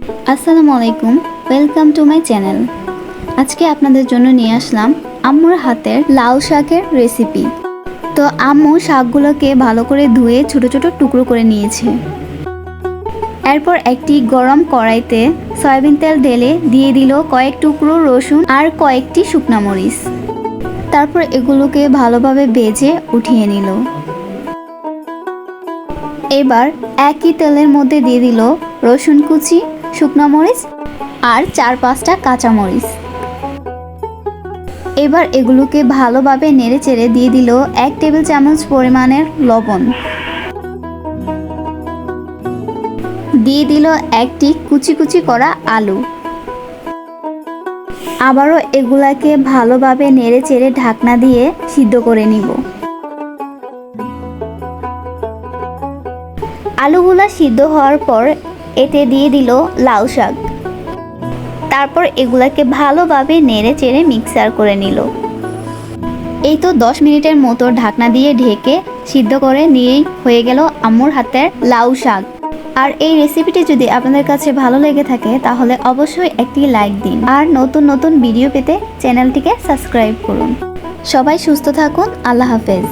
আসসালামু আলাইকুম, welcome to my channel. আজকে আপনাদের জন্য নিয়ে আসলাম আম্মুর হাতের লাউ শাকের রেসিপি। তো আম্মু শাকগুলোকে ভালো করে ধুয়ে ছোট ছোট টুকরো করে নিয়েছে। এরপর একটি গরম কড়াইতে সয়াবিন তেল ঢেলে দিয়ে দিল কয়েক টুকরো রসুন আর কয়েকটি শুকনা মরিচ। তারপর এগুলোকে ভালোভাবে ভেজে উঠিয়ে নিল। এবার একই তেলের মধ্যে দিয়ে দিল রসুন কুচি, শুকনো মরিচ আর 4-5টা কাঁচামরিচ। এবার এগুলোকে ভালোভাবে নেড়েচেড়ে দিয়ে দিল 1 টেবিল চামচ পরিমাণের লবণ। দিয়ে দিল একটি কুচি কুচি করা আলু। আবারও এগুলাকে ভালোভাবে নেড়েচেড়ে ঢাকনা দিয়ে সিদ্ধ করে নিব। আলুগুলা সিদ্ধ হওয়ার পর এতে দিয়ে দিল লাউ শাক। তারপর এগুলাকে ভালোভাবে নেড়ে চেড়ে মিক্সার করে নিল। এই তো 10 মিনিটের মতো ঢাকনা দিয়ে ঢেকে সিদ্ধ করে নিয়েই হয়ে গেল আম্মুর হাতের লাউ শাক। আর এই রেসিপিটি যদি আপনাদের কাছে ভালো লেগে থাকে তাহলে অবশ্যই একটি লাইক দিন, আর নতুন নতুন ভিডিও পেতে চ্যানেলটিকে সাবস্ক্রাইব করুন। সবাই সুস্থ থাকুন, আল্লাহ হাফেজ।